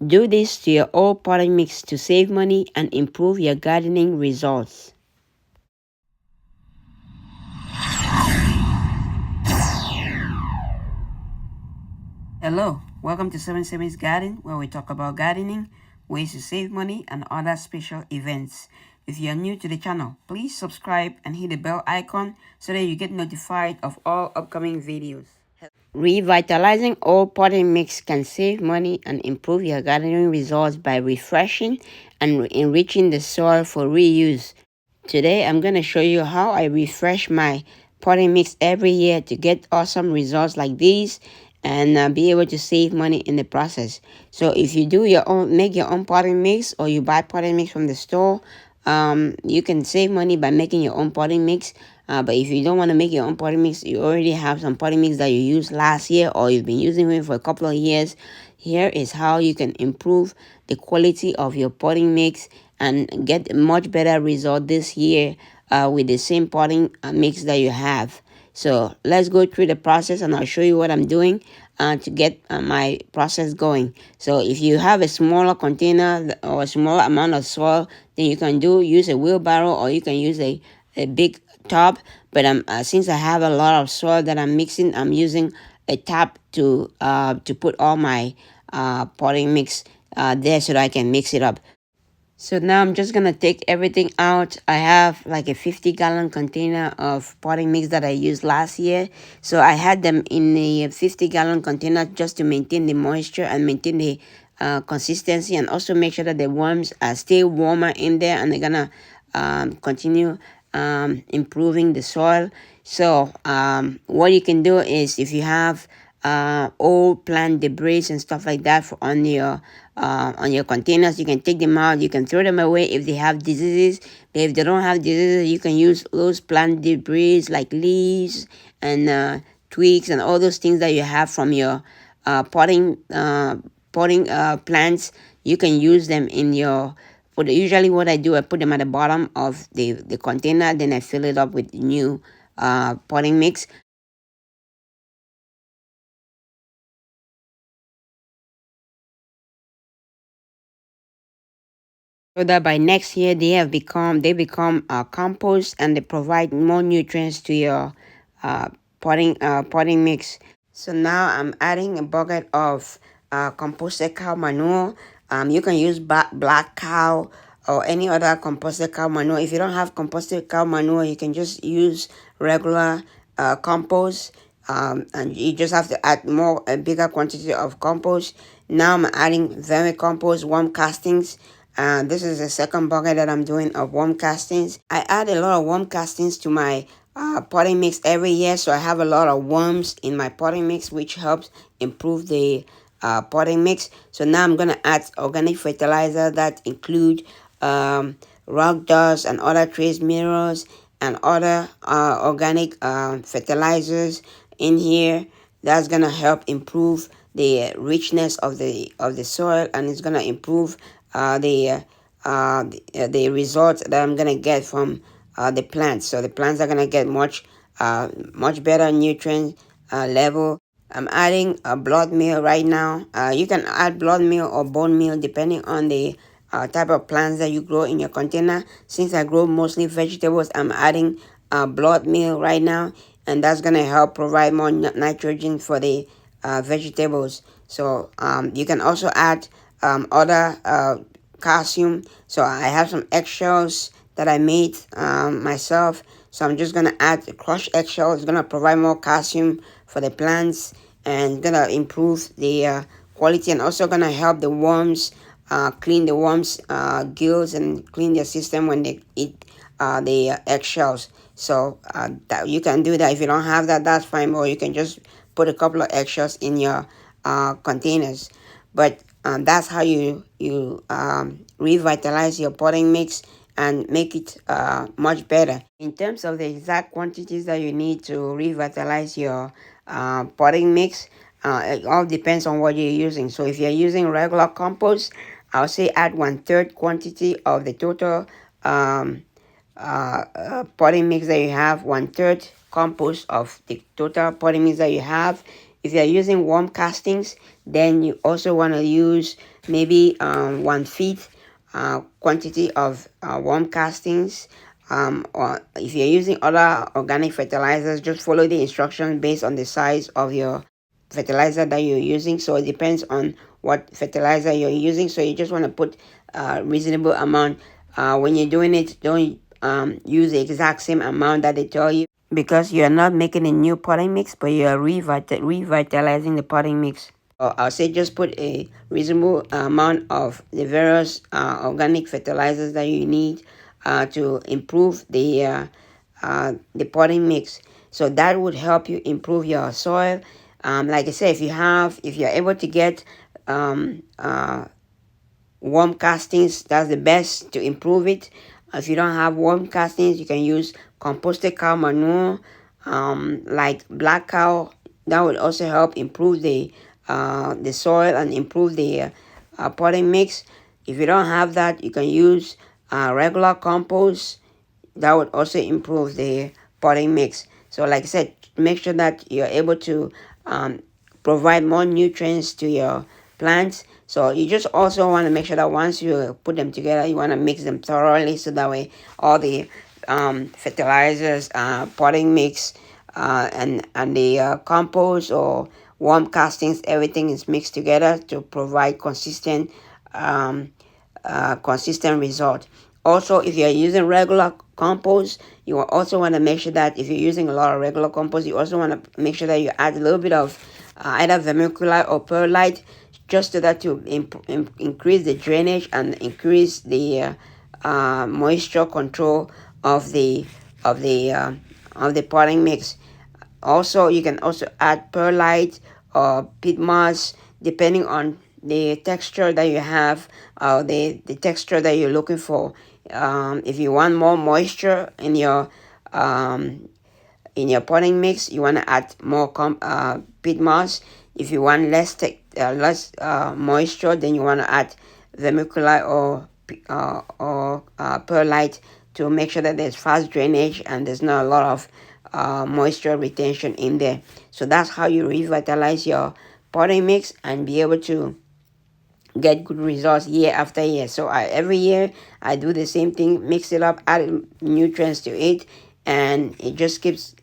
Do this to your old potting mix to save money and improve your gardening results. Hello, welcome to 77's Garden, where we talk about gardening, ways to save money, and other special events. If you are new to the channel, please subscribe and hit the bell icon so that you get notified of all upcoming videos. Revitalizing old potting mix can save money and improve your gardening results by refreshing and enriching the soil for reuse. Today, I'm going to show you how I refresh my potting mix every year to get awesome results like these and be able to save money in the process. So if you do your own, make your own potting mix, or you buy potting mix from the store, you can save money by making your own potting mix. But if you don't want to make your own potting mix, you already have some potting mix that you used last year or you've been using it for a couple of years. Here is how you can improve the quality of your potting mix and get a much better result this year with the same potting mix that you have. So let's go through the process and I'll show you what I'm doing to get my process going. So if you have a smaller container or a smaller amount of soil, then you can use a wheelbarrow or you can use a big tub. But since I have a lot of soil that I'm mixing, I'm using a tap to put all my potting mix there so that I can mix it up. So now I'm just gonna take everything out. I have like a 50-gallon container of potting mix that I used last year. So I had them in a 50-gallon container just to maintain the moisture and maintain the consistency, and also make sure that the worms stay warmer in there, and they're gonna continue improving the soil. So what you can do is, if you have old plant debris and stuff like that on your containers, you can take them out, you can throw them away if they have diseases. But if they don't have diseases, you can use those plant debris like leaves and twigs and all those things that you have from your potting plants. You can use them in your usually what I do, I put them at the bottom of the container, then I fill it up with new potting mix. So that by next year they become compost, and they provide more nutrients to your potting mix. So now I'm adding a bucket of composted cow manure. You can use black cow or any other composted cow manure. If you don't have composted cow manure, you can just use regular compost. And you just have to add a bigger quantity of compost. Now I'm adding vermicompost, worm castings. This is the second bucket that I'm doing of worm castings. I add a lot of worm castings to my potting mix every year, so I have a lot of worms in my potting mix, which helps improve the potting mix. So now I'm gonna add organic fertilizer that include rock dust and other trace minerals and other organic fertilizers in here. That's gonna help improve the richness of the soil, and it's gonna improve the results that I'm gonna get from the plants. So the plants are gonna get much better nutrient level. I'm adding a blood meal right now. You can add blood meal or bone meal depending on the type of plants that you grow in your container. Since I grow mostly vegetables, I'm adding blood meal right now, and that's gonna help provide more nitrogen for the vegetables. So you can also add other calcium. So I have some eggshells that I made myself. So I'm just gonna add crushed eggshell. It's gonna provide more calcium for the plants and gonna improve the quality, and also gonna help the worms clean the worms gills and clean their system when they eat the eggshells. So that you can do that. If you don't have that, that's fine, or you can just put a couple of eggshells in your containers. But that's how you revitalize your potting mix and make it much better. In terms of the exact quantities that you need to revitalize your potting mix, it all depends on what you're using. So if you're using regular compost, I'll say add 1/3 quantity of the total potting mix that you have, 1/3 compost of the total potting mix that you have. If you're using worm castings, then you also want to use maybe 1 feet quantity of worm castings. Or if you're using other organic fertilizers, just follow the instructions based on the size of your fertilizer that you're using. So it depends on what fertilizer you're using. So you just want to put a reasonable amount. When you're doing it, don't use the exact same amount that they tell you, because you're not making a new potting mix, but you're revitalizing the potting mix. I'll say just put a reasonable amount of the various organic fertilizers that you need to improve the potting mix. So that would help you improve your soil. Like I said, if you're able to get worm castings, that's the best to improve it. If you don't have worm castings, you can use composted cow manure, like black cow. That would also help improve the soil and improve the potting mix. If you don't have that, you can use regular compost. That would also improve the potting mix. So like I said, make sure that you're able to provide more nutrients to your plants. So you just also want to make sure that once you put them together, you want to mix them thoroughly, so that way all the fertilizers, potting mix, and the compost or worm castings, everything is mixed together to provide consistent result. Also, if you're using regular compost, you also want to make sure that if you're using a lot of regular compost, you also want to make sure that you add a little bit of either vermiculite or perlite, just so that to increase the drainage and increase the moisture control of the potting mix. Also, you can also add perlite or peat moss, depending on the texture that you have, the texture that you're looking for. If you want more moisture in your potting mix, you want to add more peat moss. If you want less moisture, then you want to add vermiculite or perlite, to make sure that there's fast drainage and there's not a lot of moisture retention in there. So that's how you revitalize your potting mix and be able to get good results year after year. So every year I do the same thing, mix it up, add nutrients to it, and it just keeps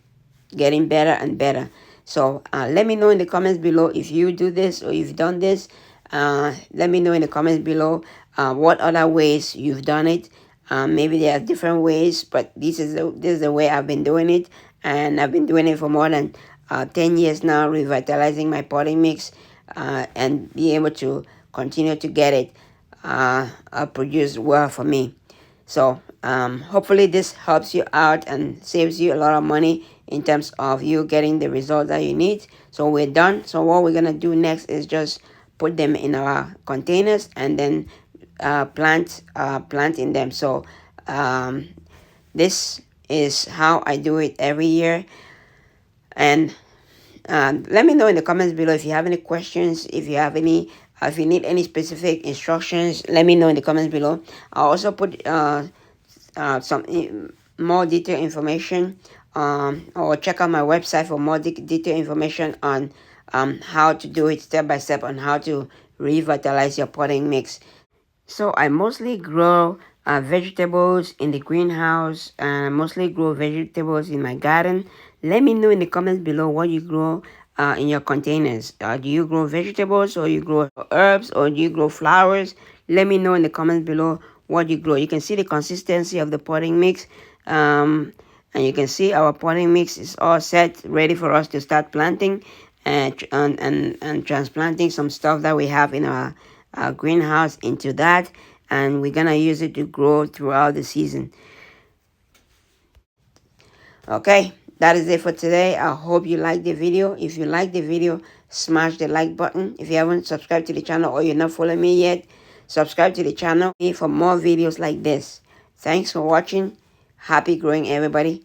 getting better and better. So let me know in the comments below if you do this or you've done this. Let me know in the comments below what other ways you've done it. Maybe there are different ways, but this is the way I've been doing it, and I've been doing it for more than 10 years now, revitalizing my potting mix, and be able to continue to get it produce well for me. So hopefully this helps you out and saves you a lot of money in terms of you getting the result that you need. So we're done. So what we're gonna do next is just put them in our containers and then plant in them. So this is how I do it every year. And let me know in the comments below if you have any questions, if you need any specific instructions. Let me know in the comments below. I'll also put some more detailed information, or check out my website for more detailed information on how to do it step by step, on how to revitalize your potting mix. So I mostly grow vegetables in the greenhouse, and I mostly grow vegetables in my garden. Let me know in the comments below what you grow in your containers. Do you grow vegetables, or you grow herbs, or do you grow flowers? Let me know in the comments below what you grow. You can see the consistency of the potting mix, and you can see our potting mix is all set, ready for us to start planting and transplanting some stuff that we have in our greenhouse into that, and we're gonna use it to grow throughout the season. Okay, that is it for today. I hope you like the video. If you like the video, smash the like button. If you haven't subscribed to the channel or you're not following me yet, subscribe to the channel for more videos like this. Thanks for watching. Happy growing, everybody.